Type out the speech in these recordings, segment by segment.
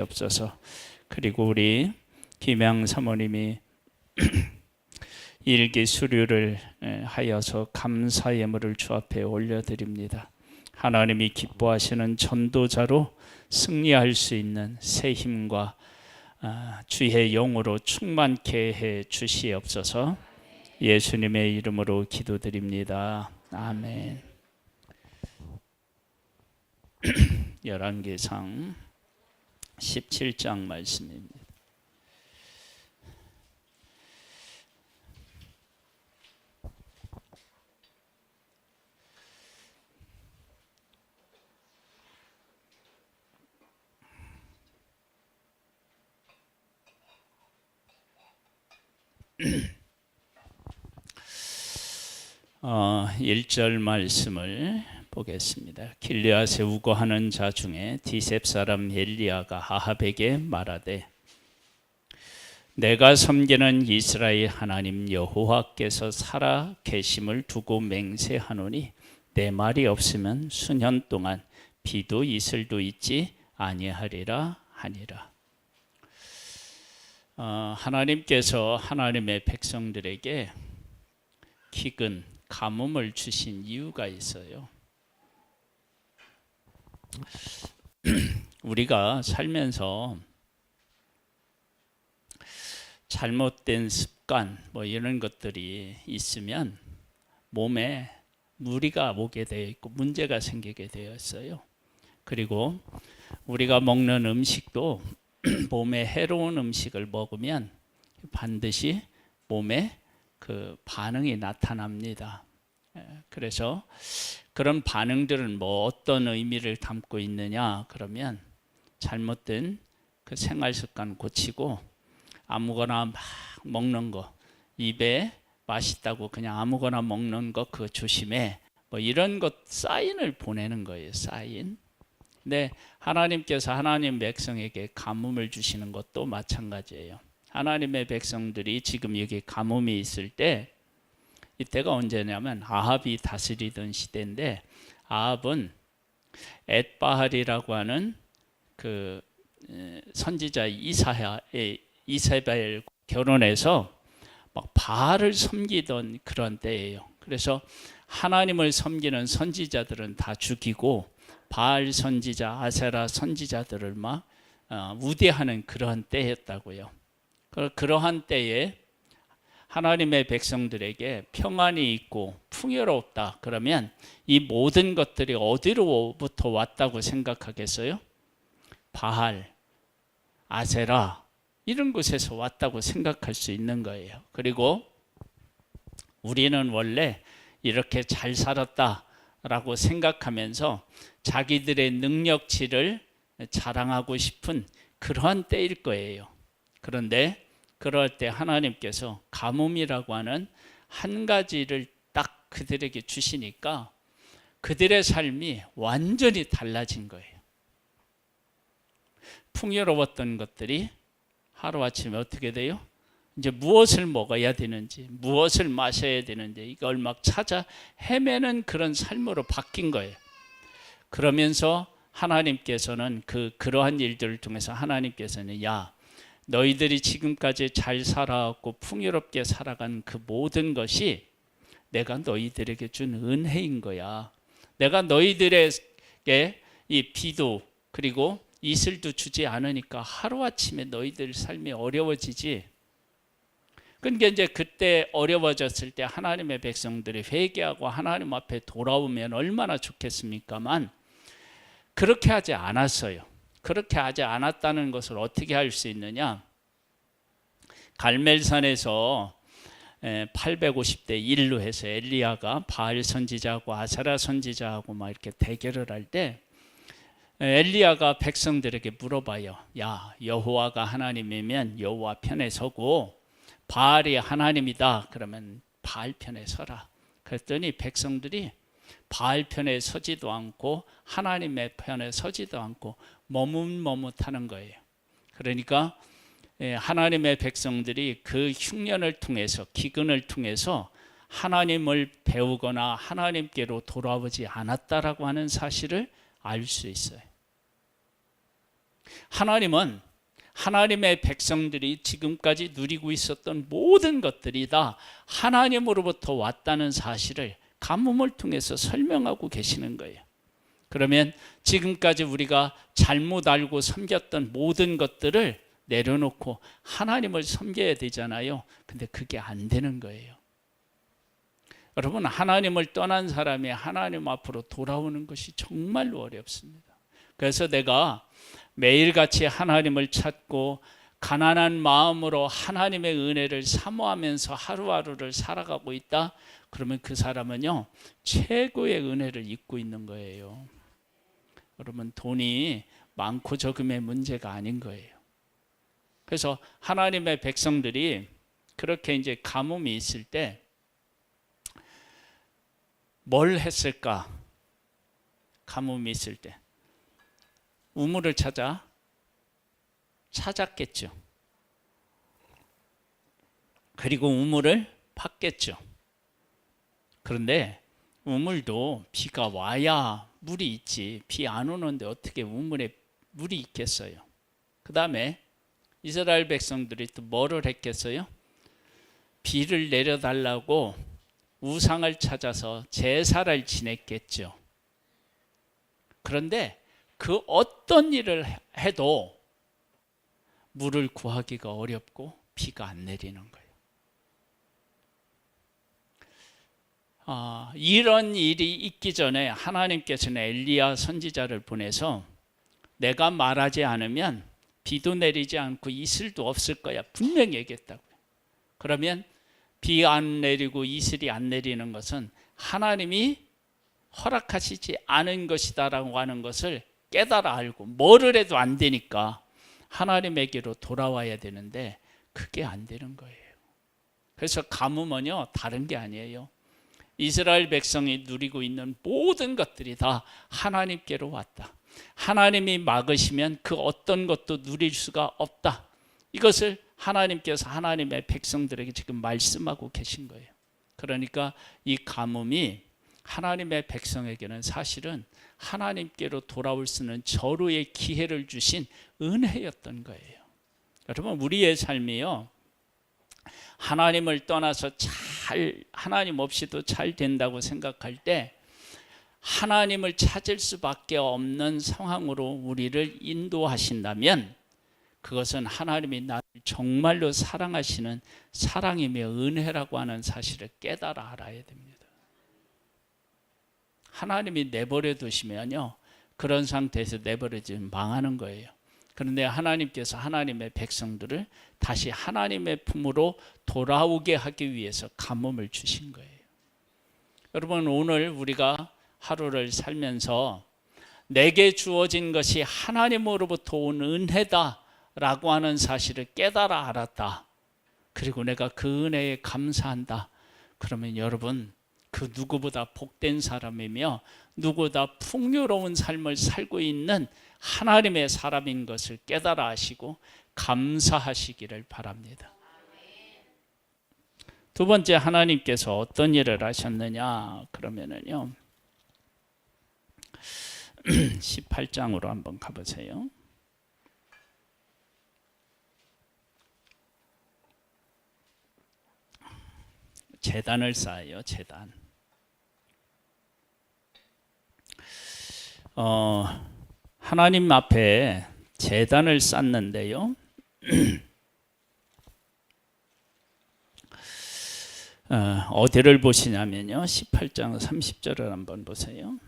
주시옵소서. 그리고 우리 김양 사모님이 일기 수료를 하여서 감사 예물을 주 앞에 올려드립니다. 하나님이 기뻐하시는 전도자로 승리할 수 있는 새 힘과 주의 영으로 충만케 해 주시옵소서. 예수님의 이름으로 기도드립니다. 아멘. 열왕기상 17장 말씀입니다. 어, 1절 말씀을 보겠습니다. 길르앗에 우거하는 자 중에 디셉 사람 엘리야가 아합에게 말하되 내가 섬기는 이스라엘 하나님 여호와께서 살아 계심을 두고 맹세하노니 내 말이 없으면 수년 동안 비도 이슬도 있지 아니하리라 하니라. 하나님께서 하나님의 백성들에게 기근, 가뭄을 주신 이유가 있어요. 우리가 살면서 잘못된 습관 이런 것들이 있으면 몸에 무리가 오게 되어 있고 문제가 생기게 되어 있어요. 그리고 우리가 먹는 음식도 몸에 해로운 음식을 먹으면 반드시 몸에 그 반응이 나타납니다. 그래서 그런 반응들은 어떤 의미를 담고 있느냐 그러면 잘못된 그 생활 습관 고치고 아무거나 막 먹는 거, 입에 맛있다고 그냥 아무거나 먹는 거 그거 조심해, 이런 것 사인을 보내는 거예요. 사인. 근데 하나님께서 하나님 백성에게 가뭄을 주시는 것도 마찬가지예요. 하나님의 백성들이 지금 여기 가뭄이 있을 때, 이때가 언제냐면 아합이 다스리던 시대인데, 아합은 엣바할이라고 하는 그 선지자 이세벨 결혼해서 막 바알을 섬기던 그런 때예요. 그래서 하나님을 섬기는 선지자들은 다 죽이고 바알 선지자, 아세라 선지자들을 막 우대하는 그러한 때였다고요. 그러한 때에 하나님의 백성들에게 평안이 있고 풍요롭다 그러면 이 모든 것들이 어디로부터 왔다고 생각하겠어요? 바알, 아세라 이런 곳에서 왔다고 생각할 수 있는 거예요. 그리고 우리는 원래 이렇게 잘 살았다라고 생각하면서 자기들의 능력치를 자랑하고 싶은 그러한 때일 거예요. 그런데 그럴 때 하나님께서 가뭄이라고 하는 한 가지를 딱 그들에게 주시니까 그들의 삶이 완전히 달라진 거예요. 풍요로웠던 것들이 하루아침에 어떻게 돼요? 이제 무엇을 먹어야 되는지, 무엇을 마셔야 되는지 이걸 막 찾아 헤매는 그런 삶으로 바뀐 거예요. 그러면서 하나님께서는 그러한 일들을 통해서 하나님께서는 야, 너희들이 지금까지 잘 살아왔고 풍요롭게 살아간 그 모든 것이 내가 너희들에게 준 은혜인 거야. 내가 너희들에게 이 비도 그리고 이슬도 주지 않으니까 하루아침에 너희들 삶이 어려워지지. 그러니까 이제 그때 어려워졌을 때 하나님의 백성들이 회개하고 하나님 앞에 돌아오면 얼마나 좋겠습니까만 그렇게 하지 않았어요. 그렇게 하지 않았다는 것을 어떻게 알 수 있느냐? 갈멜산에서 850대 1로 해서 엘리야가 바알 선지자하고 아세라 선지자하고 막 이렇게 대결을 할 때 엘리야가 백성들에게 물어봐요. 야, 여호와가 하나님이면 여호와 편에 서고 바알이 하나님이다 그러면 바알 편에 서라. 그랬더니 백성들이 바알 편에 서지도 않고 하나님의 편에 서지도 않고 머뭇머뭇하는 거예요. 그러니까 하나님의 백성들이 그 흉년을 통해서 기근을 통해서 하나님을 배우거나 하나님께로 돌아오지 않았다라고 하는 사실을 알 수 있어요. 하나님은 하나님의 백성들이 지금까지 누리고 있었던 모든 것들이 다 하나님으로부터 왔다는 사실을 가뭄을 통해서 설명하고 계시는 거예요. 그러면 지금까지 우리가 잘못 알고 섬겼던 모든 것들을 내려놓고 하나님을 섬겨야 되잖아요. 근데 그게 안 되는 거예요. 여러분, 하나님을 떠난 사람이 하나님 앞으로 돌아오는 것이 정말로 어렵습니다. 그래서 내가 매일같이 하나님을 찾고 가난한 마음으로 하나님의 은혜를 사모하면서 하루하루를 살아가고 있다. 그러면 그 사람은요, 최고의 은혜를 입고 있는 거예요. 여러분, 돈이 많고 적음의 문제가 아닌 거예요. 그래서 하나님의 백성들이 그렇게 이제 가뭄이 있을 때 뭘 했을까? 가뭄이 있을 때 우물을 찾았겠죠. 그리고 우물을 팠겠죠. 그런데 우물도 비가 와야 물이 있지, 비 안 오는데 어떻게 우물에 물이 있겠어요? 그 다음에 이스라엘 백성들이 또 뭐를 했겠어요? 비를 내려달라고 우상을 찾아서 제사를 지냈겠죠. 그런데 그 어떤 일을 해도 물을 구하기가 어렵고 비가 안 내리는 거예요. 이런 일이 있기 전에 하나님께서는 엘리야 선지자를 보내서 내가 말하지 않으면 비도 내리지 않고 이슬도 없을 거야, 분명히 얘기했다고요. 그러면 비 안 내리고 이슬이 안 내리는 것은 하나님이 허락하시지 않은 것이다라고 하는 것을 깨달아 알고, 뭐를 해도 안 되니까 하나님에게로 돌아와야 되는데 그게 안 되는 거예요. 그래서 가뭄은요, 다른 게 아니에요. 이스라엘 백성이 누리고 있는 모든 것들이 다 하나님께로 왔다. 하나님이 막으시면 그 어떤 것도 누릴 수가 없다. 이것을 하나님께서 하나님의 백성들에게 지금 말씀하고 계신 거예요. 그러니까 이 가뭄이 하나님의 백성에게는 사실은 하나님께로 돌아올 수 있는 절호의 기회를 주신 은혜였던 거예요. 여러분, 우리의 삶이요, 하나님을 떠나서 하나님 없이도 잘 된다고 생각할 때 하나님을 찾을 수밖에 없는 상황으로 우리를 인도하신다면 그것은 하나님이 나를 정말로 사랑하시는 사랑이며 은혜라고 하는 사실을 깨달아 알아야 됩니다. 하나님이 내버려 두시면요, 그런 상태에서 내버려 두면 망하는 거예요. 그런데 하나님께서 하나님의 백성들을 다시 하나님의 품으로 돌아오게 하기 위해서 가뭄을 주신 거예요. 여러분, 오늘 우리가 하루를 살면서 내게 주어진 것이 하나님으로부터 온 은혜다라고 하는 사실을 깨달아 알았다. 그리고 내가 그 은혜에 감사한다. 그러면 여러분, 그 누구보다 복된 사람이며 누구보다 풍요로운 삶을 살고 있는 하나님의 사람인 것을 깨달아 하시고 감사하시기를 바랍니다. 두 번째, 하나님께서 어떤 일을 하셨느냐 그러면은요, 18장으로 한번 가보세요. 제단을 쌓아요. 제단. 하나님 앞에 제단을 쌓는데요, 어디를 보시냐면요, 18장 30절을 한번 보세요.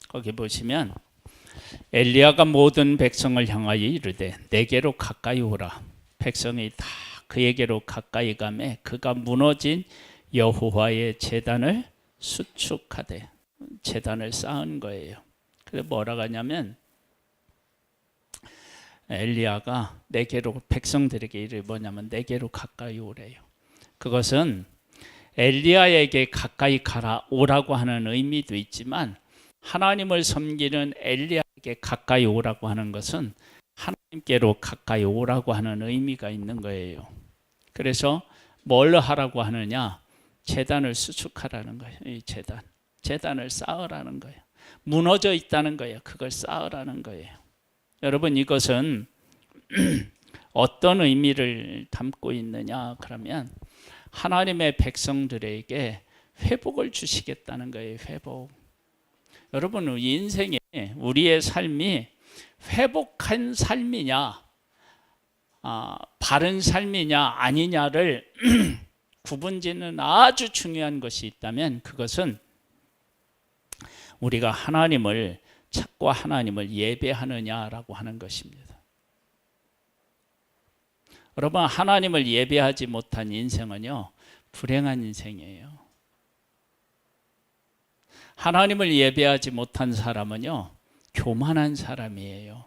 거기 보시면 엘리야가 모든 백성을 향하여 이르되 내게로 가까이 오라. 백성이 다 그에게로 가까이 가매 그가 무너진 여호와의 제단을 수축하되, 제단을 쌓은 거예요. 그래서 뭐라고 하냐면 엘리야가 내게로, 백성들에게 이르 뭐냐면 내게로 가까이 오래요. 그것은 엘리야에게 가까이 가라 오라고 하는 의미도 있지만 하나님을 섬기는 엘리야에게 가까이 오라고 하는 것은 하나님께로 가까이 오라고 하는 의미가 있는 거예요. 그래서 뭘 하라고 하느냐? 제단을 수축하라는 거예요. 이 제단을 쌓으라는 거예요. 무너져 있다는 거예요. 그걸 쌓으라는 거예요. 여러분, 이것은 어떤 의미를 담고 있느냐 그러면 하나님의 백성들에게 회복을 주시겠다는 거예요. 회복. 여러분, 인생에 우리의 삶이 회복한 삶이냐 바른 삶이냐 아니냐를 구분짓는 아주 중요한 것이 있다면 그것은 우리가 하나님을 찾고 하나님을 예배하느냐라고 하는 것입니다. 여러분, 하나님을 예배하지 못한 인생은요, 불행한 인생이에요. 하나님을 예배하지 못한 사람은요, 교만한 사람이에요.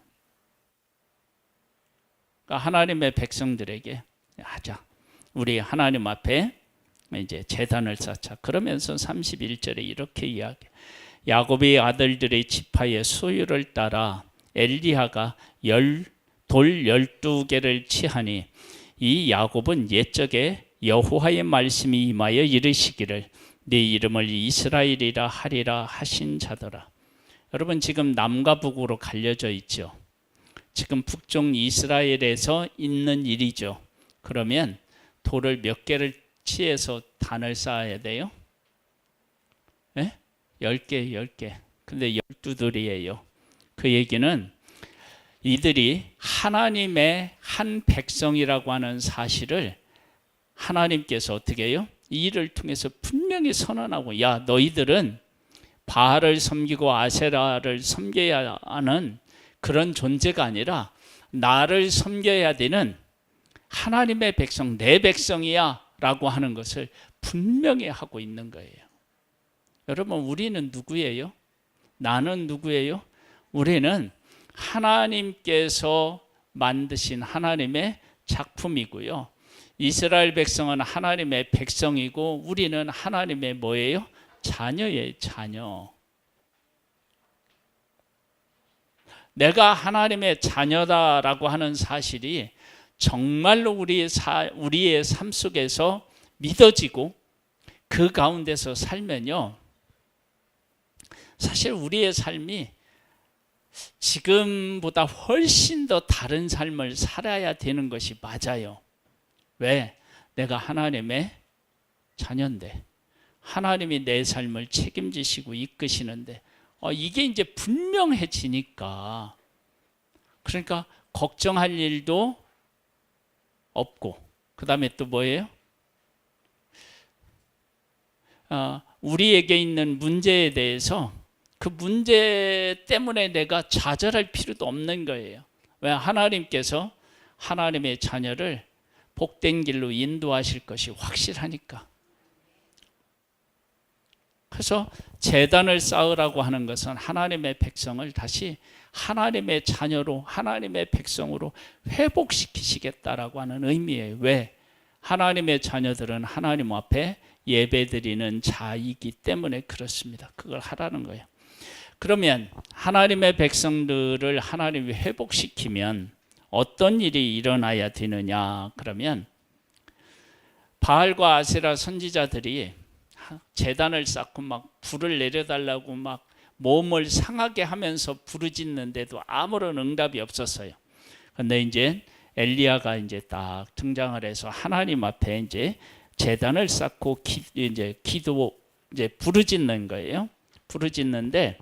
그러니까 하나님의 백성들에게 하자. 우리 하나님 앞에 이제 제단을 쌓자. 그러면서 31절에 이렇게 이야기. 야곱의 아들들의 지파의 소유를 따라 엘리야가 돌 12개를 치하니 이 야곱은 옛적에 여호와의 말씀이 임하여 이르시기를 네 이름을 이스라엘이라 하리라 하신 자더라. 여러분, 지금 남과 북으로 갈려져 있죠. 지금 북쪽 이스라엘에서 있는 일이죠. 그러면 돌을 몇 개를 치해서 단을 쌓아야 돼요? 네? 10개. 근데 12돌이에요. 그 얘기는 이들이 하나님의 한 백성이라고 하는 사실을 하나님께서 어떻게 해요? 이 일을 통해서 분명히 선언하고, 야, 너희들은 바알을 섬기고 아세라를 섬겨야 하는 그런 존재가 아니라 나를 섬겨야 되는 하나님의 백성, 내 백성이야 라고 하는 것을 분명히 하고 있는 거예요. 여러분, 우리는 누구예요? 나는 누구예요? 우리는 하나님께서 만드신 하나님의 작품이고요. 이스라엘 백성은 하나님의 백성이고 우리는 하나님의 뭐예요? 자녀예요. 자녀. 내가 하나님의 자녀다라고 하는 사실이 정말로 우리의 삶 속에서 믿어지고 그 가운데서 살면요, 사실 우리의 삶이 지금보다 훨씬 더 다른 삶을 살아야 되는 것이 맞아요. 왜? 내가 하나님의 자녀인데, 하나님이 내 삶을 책임지시고 이끄시는데, 이게 이제 분명해지니까, 그러니까 걱정할 일도 없고, 그 다음에 또 뭐예요? 우리에게 있는 문제에 대해서 그 문제 때문에 내가 좌절할 필요도 없는 거예요. 왜? 하나님께서 하나님의 자녀를 복된 길로 인도하실 것이 확실하니까. 그래서 제단을 쌓으라고 하는 것은 하나님의 백성을 다시 하나님의 자녀로, 하나님의 백성으로 회복시키시겠다라고 하는 의미예요. 왜? 하나님의 자녀들은 하나님 앞에 예배드리는 자이기 때문에 그렇습니다. 그걸 하라는 거예요. 그러면 하나님의 백성들을 하나님이 회복시키면 어떤 일이 일어나야 되느냐? 그러면 바알과 아세라 선지자들이 제단을 쌓고 막 불을 내려달라고 막 몸을 상하게 하면서 부르짖는데도 아무런 응답이 없었어요. 근데 이제 엘리야가 이제 딱 등장을 해서 하나님 앞에 이제 제단을 쌓고 이제 부르짖는 거예요. 부르짖는데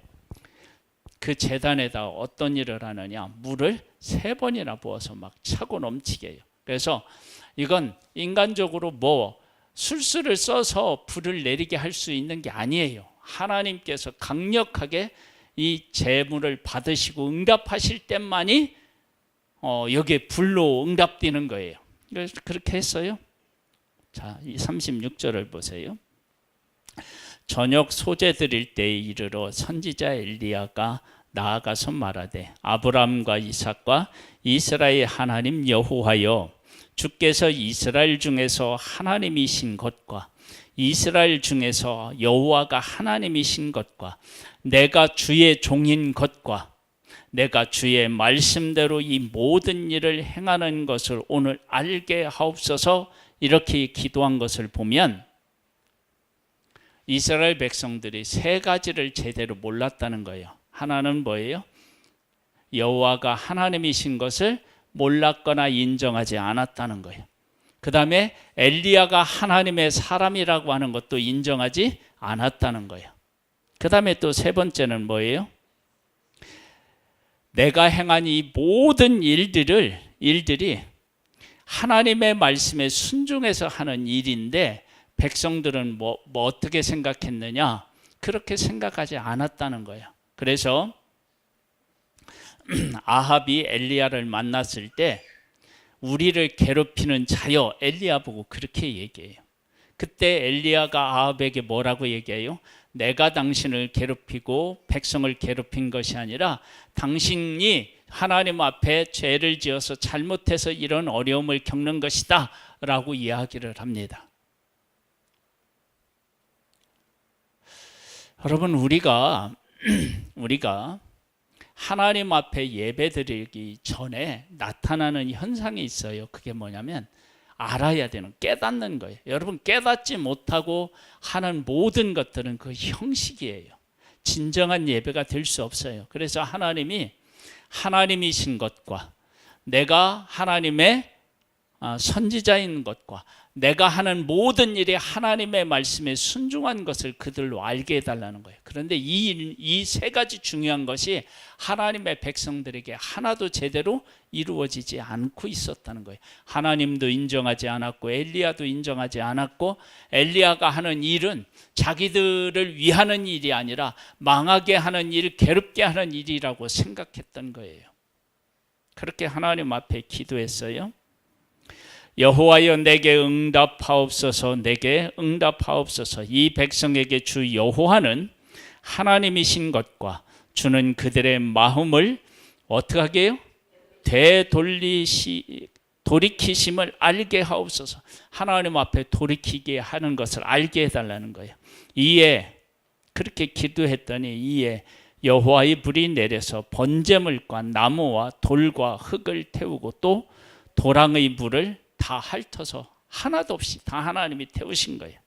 그 제단에다 어떤 일을 하느냐? 물을 3번이나 부어서 막 차고 넘치게 해요. 그래서 이건 인간적으로 뭐 술수를 써서 불을 내리게 할 수 있는 게 아니에요. 하나님께서 강력하게 이 제물을 받으시고 응답하실 때만이 여기에 불로 응답되는 거예요. 그래서 그렇게 했어요. 자, 이 36절을 보세요. 저녁 소재 드릴 때에 이르러 선지자 엘리야가 나아가서 말하되 아브람과 이삭과 이스라엘 하나님 여호와여, 주께서 이스라엘 중에서 하나님이신 것과 이스라엘 중에서 여호와가 하나님이신 것과 내가 주의 종인 것과 내가 주의 말씀대로 이 모든 일을 행하는 것을 오늘 알게 하옵소서, 이렇게 기도한 것을 보면 이스라엘 백성들이 세 가지를 제대로 몰랐다는 거예요. 하나는 뭐예요? 여호와가 하나님이신 것을 몰랐거나 인정하지 않았다는 거예요. 그 다음에 엘리야가 하나님의 사람이라고 하는 것도 인정하지 않았다는 거예요. 그 다음에 또 세 번째는 뭐예요? 내가 행한 이 모든 일들이 하나님의 말씀에 순종해서 하는 일인데 백성들은 뭐 어떻게 생각했느냐? 그렇게 생각하지 않았다는 거예요. 그래서 아합이 엘리야를 만났을 때 우리를 괴롭히는 자여, 엘리야 보고 그렇게 얘기해요. 그때 엘리야가 아합에게 뭐라고 얘기해요? 내가 당신을 괴롭히고 백성을 괴롭힌 것이 아니라 당신이 하나님 앞에 죄를 지어서 잘못해서 이런 어려움을 겪는 것이다 라고 이야기를 합니다. 여러분, 우리가 하나님 앞에 예배드리기 전에 나타나는 현상이 있어요. 그게 뭐냐면 알아야 되는, 깨닫는 거예요. 여러분, 깨닫지 못하고 하는 모든 것들은 그 형식이에요. 진정한 예배가 될 수 없어요. 그래서 하나님이신 것과 내가 하나님의 선지자인 것과 내가 하는 모든 일이 하나님의 말씀에 순종한 것을 그들로 알게 해달라는 거예요. 그런데 이 세 가지 중요한 것이 하나님의 백성들에게 하나도 제대로 이루어지지 않고 있었다는 거예요. 하나님도 인정하지 않았고 엘리야도 인정하지 않았고, 엘리야가 하는 일은 자기들을 위하는 일이 아니라 망하게 하는 일, 괴롭게 하는 일이라고 생각했던 거예요. 그렇게 하나님 앞에 기도했어요. 여호와여, 내게 응답하옵소서, 내게 응답하옵소서. 이 백성에게 주 여호와는 하나님이신 것과 주는 그들의 마음을 어떻게 하게 해요? 돌이키심을 알게 하옵소서. 하나님 앞에 돌이키게 하는 것을 알게 해달라는 거예요. 이에 그렇게 기도했더니 이에 여호와의 불이 내려서 번제물과 나무와 돌과 흙을 태우고 또 도랑의 물을 다 핥아서 하나도 없이 다 하나님이 태우신 거예요.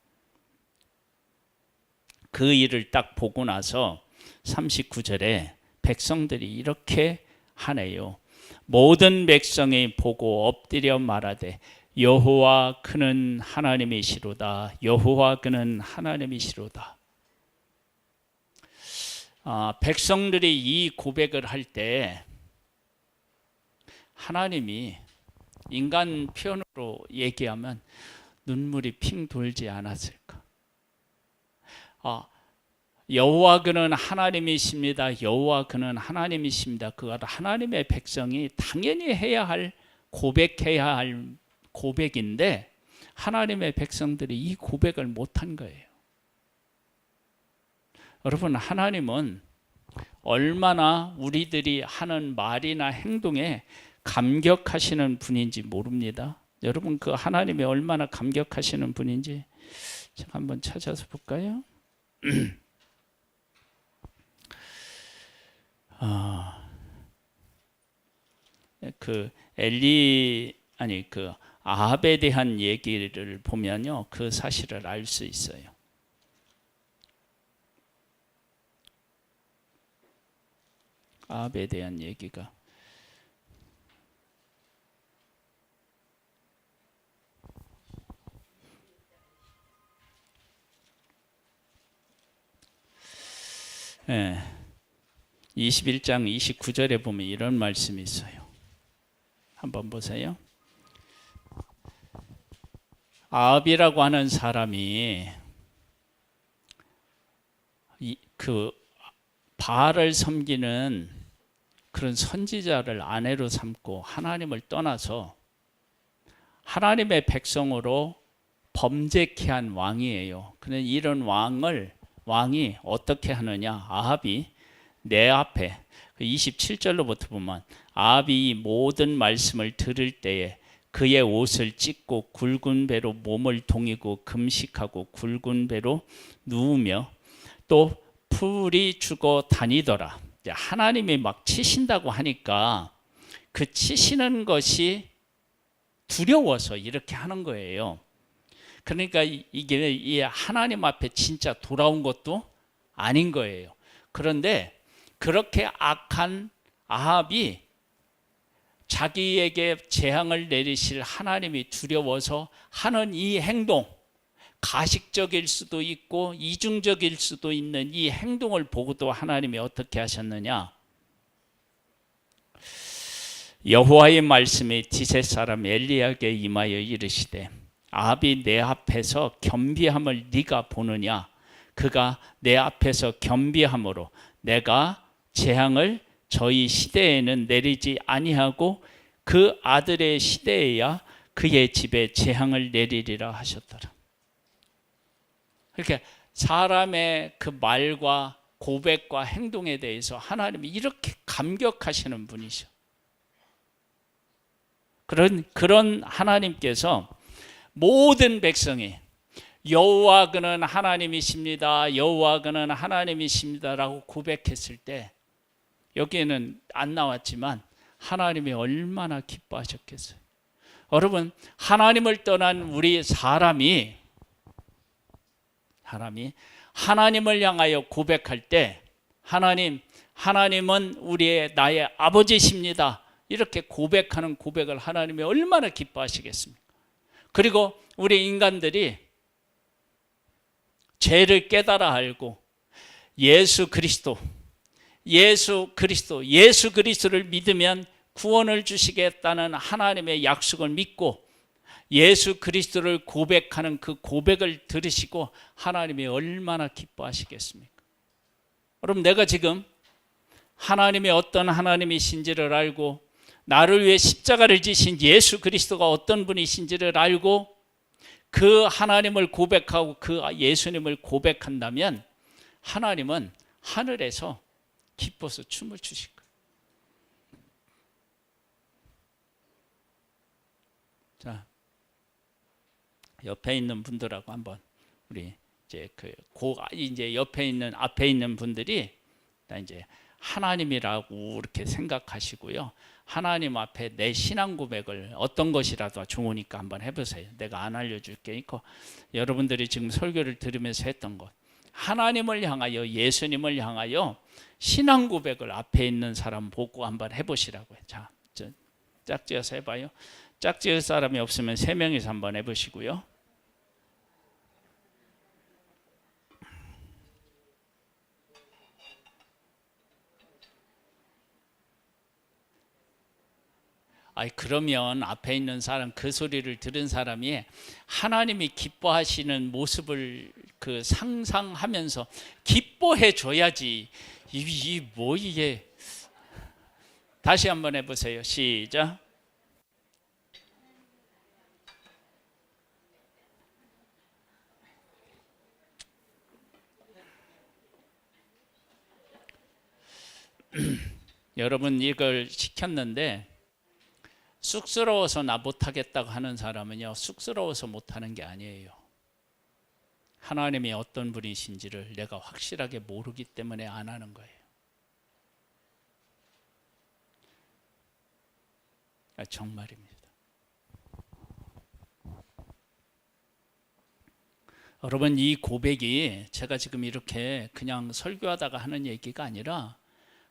그 일을 딱 보고 나서 39절에 백성들이 이렇게 하네요. 모든 백성이 보고 엎드려 말하되 여호와 그는 하나님이시로다. 여호와 그는 하나님이시로다. 백성들이 이 고백을 할 때 하나님이 인간 표현으로 얘기하면 눈물이 핑 돌지 않았을까? 여호와 그는 하나님이십니다. 여호와 그는 하나님이십니다. 그가 하나님의 백성이 당연히 해야 할, 고백해야 할 고백인데 하나님의 백성들이 이 고백을 못한 거예요. 여러분, 하나님은 얼마나 우리들이 하는 말이나 행동에 감격하시는 분인지 모릅니다. 여러분, 그 하나님이 얼마나 감격하시는 분인지 제가 한번 찾아서 볼까요? 그 아합에 대한 얘기를 보면요, 그 사실을 알 수 있어요. 아합에 대한 얘기가 예, 21장 29절에 보면 이런 말씀이 있어요. 한번 보세요. 아합이라고 하는 사람이 그 바알을 섬기는 그런 선지자를 아내로 삼고 하나님을 떠나서 하나님의 백성으로 범죄케 한 왕이에요. 그런데 이런 왕이 어떻게 하느냐? 아합이 내 앞에 27절로부터 보면 아합이 모든 말씀을 들을 때에 그의 옷을 찢고 굵은 배로 몸을 동이고 금식하고 굵은 배로 누우며 또 풀이 죽어 다니더라. 하나님이 막 치신다고 하니까 그 치시는 것이 두려워서 이렇게 하는 거예요. 그러니까 이게 이 하나님 앞에 진짜 돌아온 것도 아닌 거예요. 그런데 그렇게 악한 아합이 자기에게 재앙을 내리실 하나님이 두려워서 하는 이 행동, 가식적일 수도 있고 이중적일 수도 있는 이 행동을 보고도 하나님이 어떻게 하셨느냐? 여호와의 말씀이 디셋 사람 엘리야에게 임하여 이르시되 아합이 내 앞에서 겸비함을 네가 보느냐? 그가 내 앞에서 겸비함으로 내가 재앙을 저희 시대에는 내리지 아니하고 그 아들의 시대에야 그의 집에 재앙을 내리리라 하셨더라. 그렇게 사람의 그 말과 고백과 행동에 대해서 하나님이 이렇게 감격하시는 분이셔. 그런 하나님께서 모든 백성이 여호와 그는 하나님이십니다. 여호와 그는 하나님이십니다라고 고백했을 때 여기에는 안 나왔지만 하나님이 얼마나 기뻐하셨겠어요. 여러분, 하나님을 떠난 우리 사람이 하나님을 향하여 고백할 때 하나님은 나의 아버지십니다. 이렇게 고백하는 고백을 하나님이 얼마나 기뻐하시겠습니까? 그리고 우리 인간들이 죄를 깨달아 알고 예수 그리스도를 믿으면 구원을 주시겠다는 하나님의 약속을 믿고 예수 그리스도를 고백하는 그 고백을 들으시고 하나님이 얼마나 기뻐하시겠습니까? 여러분, 내가 지금 하나님이 어떤 하나님이신지를 알고 나를 위해 십자가를 지신 예수 그리스도가 어떤 분이신지를 알고 그 하나님을 고백하고 그 예수님을 고백한다면 하나님은 하늘에서 기뻐서 춤을 추실 거예요. 자, 옆에 있는 분들하고 한번 우리 이제 옆에 있는 앞에 있는 분들이 이제 하나님이라고 이렇게 생각하시고요. 하나님 앞에 내 신앙 고백을 어떤 것이라도 좋으니까 한번 해보세요. 내가 안 알려줄게. 여러분들이 지금 설교를 들으면서 했던 것, 하나님을 향하여 예수님을 향하여 신앙 고백을 앞에 있는 사람 보고 한번 해보시라고요. 자, 짝지어서 해봐요. 짝지을 사람이 없으면 3명이서 한번 해보시고요. 그러면 앞에 있는 사람, 그 소리를 들은 사람이 하나님이 기뻐하시는 모습을 상상하면서 기뻐해 줘야지. 이게 다시 한번 해보세요. 시작. 여러분, 이걸 시켰는데 쑥스러워서 나 못하겠다고 하는 사람은요, 쑥스러워서 못하는 게 아니에요. 하나님이 어떤 분이신지를 내가 확실하게 모르기 때문에 안 하는 거예요. 정말입니다. 여러분, 이 고백이 제가 지금 이렇게 그냥 설교하다가 하는 얘기가 아니라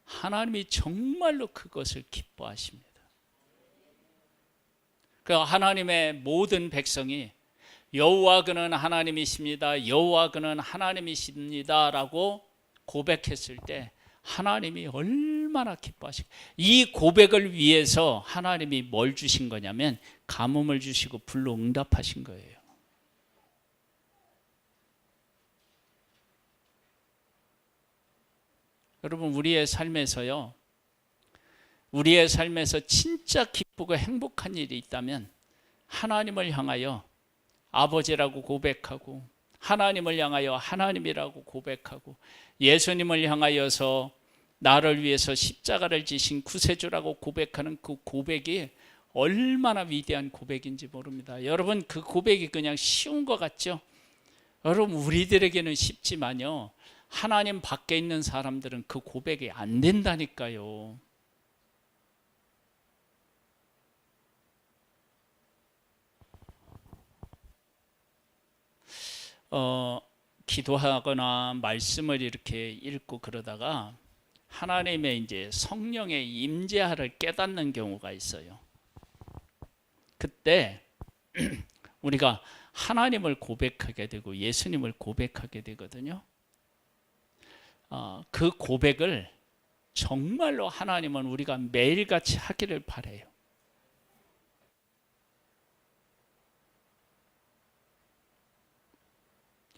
하나님이 정말로 그것을 기뻐하십니다. 그 하나님의 모든 백성이 여호와 그는 하나님이십니다. 여호와 그는 하나님이십니다라고 고백했을 때 하나님이 얼마나 기뻐하시고, 이 고백을 위해서 하나님이 뭘 주신 거냐면 가뭄을 주시고 불로 응답하신 거예요. 여러분, 우리의 삶에서 진짜 기쁘고 행복한 일이 있다면 하나님을 향하여 아버지라고 고백하고, 하나님을 향하여 하나님이라고 고백하고, 예수님을 향하여서 나를 위해서 십자가를 지신 구세주라고 고백하는 그 고백이 얼마나 위대한 고백인지 모릅니다. 여러분, 그 고백이 그냥 쉬운 것 같죠? 여러분, 우리들에게는 쉽지만요, 하나님 밖에 있는 사람들은 그 고백이 안 된다니까요. 기도하거나 말씀을 이렇게 읽고 그러다가 하나님의 이제 성령의 임재하를 깨닫는 경우가 있어요. 그때 우리가 하나님을 고백하게 되고 예수님을 고백하게 되거든요. 그 고백을 정말로 하나님은 우리가 매일같이 하기를 바라요.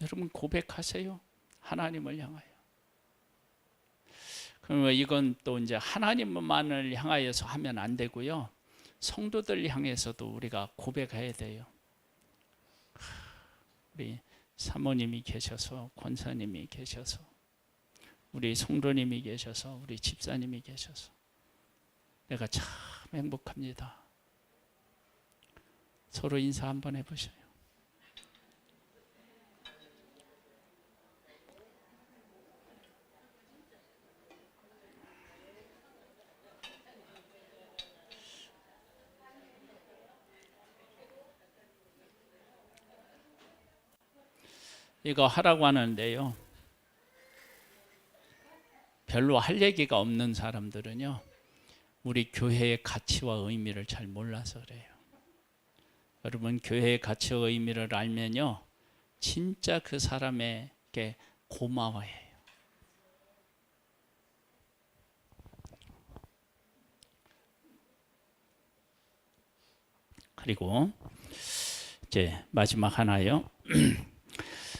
여러분 고백하세요. 하나님을 향하여. 그러면 이건 또 이제 하나님만을 향하여서 하면 안 되고요. 성도들 향해서도 우리가 고백해야 돼요. 우리 사모님이 계셔서, 권사님이 계셔서, 우리 성도님이 계셔서, 우리 집사님이 계셔서 내가 참 행복합니다. 서로 인사 한번 해보셔요. 이거 하라고 하는데요. 별로 할 얘기가 없는 사람들은요. 우리 교회의 가치와 의미를 잘 몰라서 그래요. 여러분 교회의 가치와 의미를 알면요. 진짜 그 사람에게 고마워해요. 그리고 이제 마지막 하나요.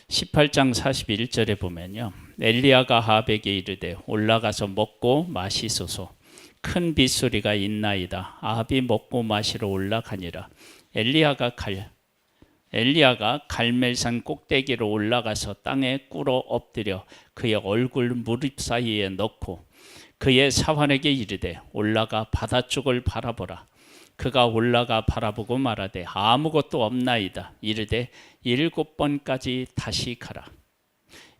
18장 41절에 보면요. 엘리야가 아합에게 이르되 올라가서 먹고 마시소서. 큰 빗소리가 있나이다. 아합이 먹고 마시러 올라가니라. 엘리야가 갈멜산 꼭대기로 올라가서 땅에 꿇어 엎드려 그의 얼굴 무릎 사이에 넣고 그의 사환에게 이르되 올라가 바다 쪽을 바라보라. 그가 올라가 바라보고 말하되 아무것도 없나이다. 이르되 7번까지 다시 가라.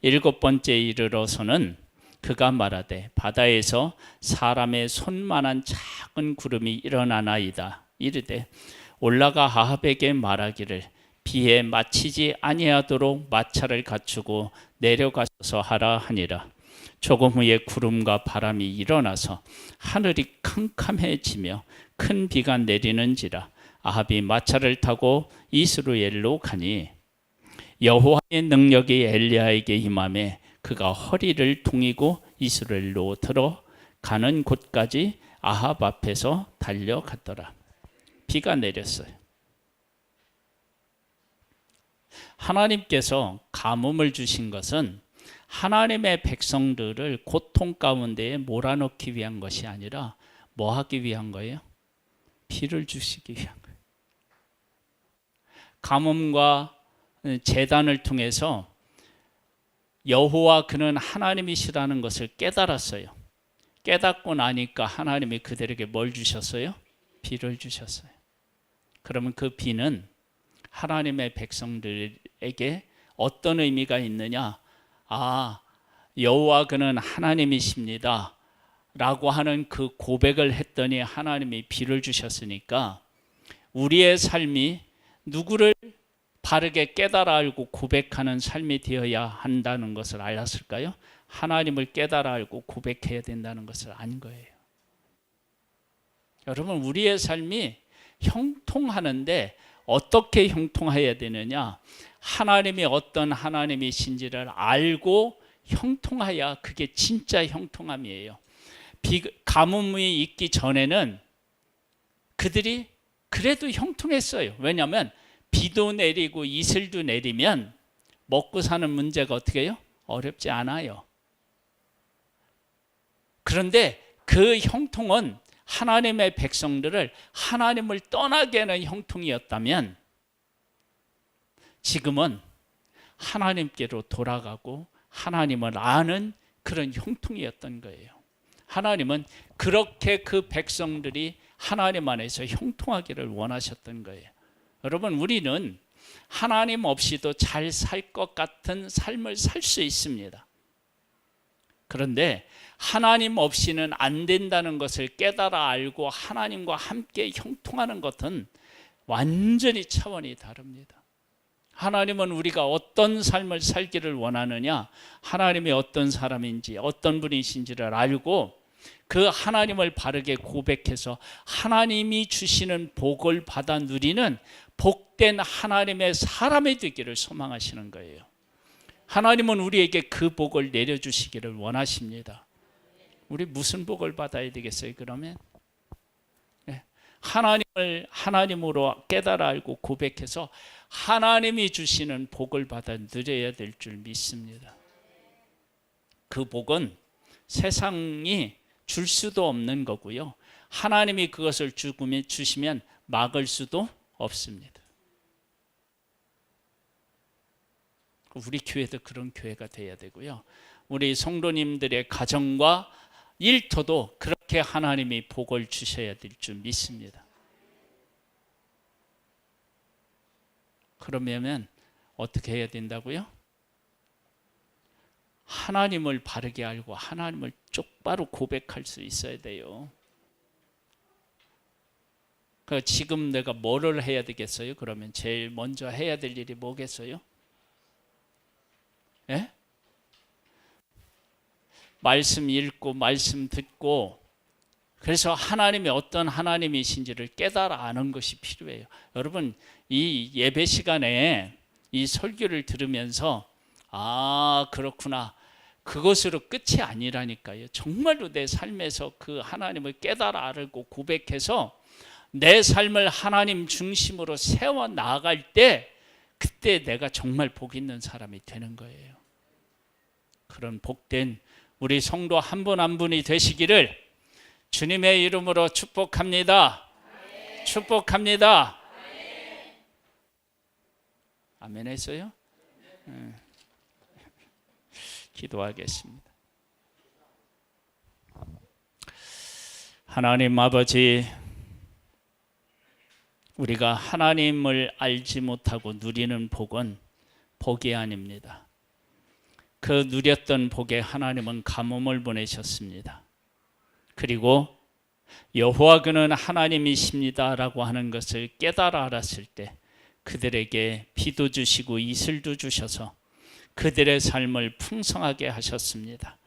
7번째 이르러서는 그가 말하되 바다에서 사람의 손만한 작은 구름이 일어나나이다. 이르되 올라가 아합에게 말하기를 비에 맞히지 아니하도록 마차를 갖추고 내려가서 하라 하니라. 조금 후에 구름과 바람이 일어나서 하늘이 캄캄해지며 큰 비가 내리는지라. 아합이 마차를 타고 이스라엘로 가니 여호와의 능력이 엘리야에게 임하매 그가 허리를 동이고 이스라엘로 들어가는 곳까지 아합 앞에서 달려갔더라. 비가 내렸어요. 하나님께서 가뭄을 주신 것은 하나님의 백성들을 고통 가운데에 몰아넣기 위한 것이 아니라 뭐 하기 위한 거예요? 비를 주시기 위한 거예요. 가뭄과 제단을 통해서 여호와 그는 하나님이시라는 것을 깨달았어요. 깨닫고 나니까 하나님이 그들에게 뭘 주셨어요? 비를 주셨어요. 그러면 그 비는 하나님의 백성들에게 어떤 의미가 있느냐? 여호와 그는 하나님이십니다 라고 하는 그 고백을 했더니 하나님이 비를 주셨으니까 우리의 삶이 누구를 바르게 깨달아 알고 고백하는 삶이 되어야 한다는 것을 알았을까요? 하나님을 깨달아 알고 고백해야 된다는 것을 안 거예요. 여러분 우리의 삶이 형통하는데 어떻게 형통해야 되느냐? 하나님이 어떤 하나님이신지를 알고 형통해야 그게 진짜 형통함이에요. 가뭄이 있기 전에는 그들이 그래도 형통했어요. 왜냐하면 비도 내리고 이슬도 내리면 먹고 사는 문제가 어떻게 해요? 어렵지 않아요. 그런데 그 형통은 하나님의 백성들을 하나님을 떠나게 하는 형통이었다면 지금은 하나님께로 돌아가고 하나님을 아는 그런 형통이었던 거예요. 하나님은 그렇게 그 백성들이 하나님 안에서 형통하기를 원하셨던 거예요. 여러분 우리는 하나님 없이도 잘 살 것 같은 삶을 살 수 있습니다. 그런데 하나님 없이는 안 된다는 것을 깨달아 알고 하나님과 함께 형통하는 것은 완전히 차원이 다릅니다. 하나님은 우리가 어떤 삶을 살기를 원하느냐, 하나님이 어떤 사람인지 어떤 분이신지를 알고 그 하나님을 바르게 고백해서 하나님이 주시는 복을 받아 누리는 복된 하나님의 사람이 되기를 소망하시는 거예요. 하나님은 우리에게 그 복을 내려주시기를 원하십니다. 우리 무슨 복을 받아야 되겠어요? 그러면 하나님을 하나님으로 깨달아 알고 고백해서 하나님이 주시는 복을 받아 누려야 될 줄 믿습니다. 그 복은 세상이 줄 수도 없는 거고요. 하나님이 그것을 주시면 막을 수도 없습니다. 우리 교회도 그런 교회가 돼야 되고요. 우리 성도님들의 가정과 일터도 그렇게 하나님이 복을 주셔야 될 줄 믿습니다. 그러면 어떻게 해야 된다고요? 하나님을 바르게 알고 하나님을 똑바로 고백할 수 있어야 돼요. 그러니까 지금 내가 뭐를 해야 되겠어요? 그러면 제일 먼저 해야 될 일이 뭐겠어요? 예? 말씀 읽고 말씀 듣고 그래서 하나님이 어떤 하나님이신지를 깨달아 아는 것이 필요해요. 여러분 이 예배 시간에 이 설교를 들으면서 아 그렇구나 그것으로 끝이 아니라니까요. 정말로 내 삶에서 그 하나님을 깨달아 알고 고백해서 내 삶을 하나님 중심으로 세워 나아갈 때 그때 내가 정말 복 있는 사람이 되는 거예요. 그런 복된 우리 성도 한 분 한 분이 되시기를 주님의 이름으로 축복합니다. 아멘. 축복합니다. 아멘. 아멘 했어요? 기도하겠습니다. 하나님 아버지, 우리가 하나님을 알지 못하고 누리는 복은 복이 아닙니다. 그 누렸던 복에 하나님은 가뭄을 보내셨습니다. 그리고 여호와 그는 하나님이십니다라고 하는 것을 깨달아 알았을 때 그들에게 비도 주시고 이슬도 주셔서 그들의 삶을 풍성하게 하셨습니다.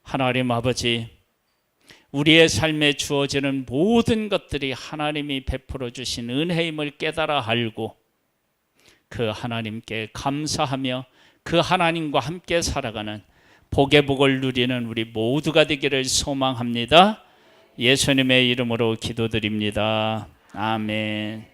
하나님 아버지, 우리의 삶에 주어지는 모든 것들이 하나님이 베풀어 주신 은혜임을 깨달아 알고 그 하나님께 감사하며 그 하나님과 함께 살아가는 복의 복을 누리는 우리 모두가 되기를 소망합니다. 예수님의 이름으로 기도드립니다. 아멘.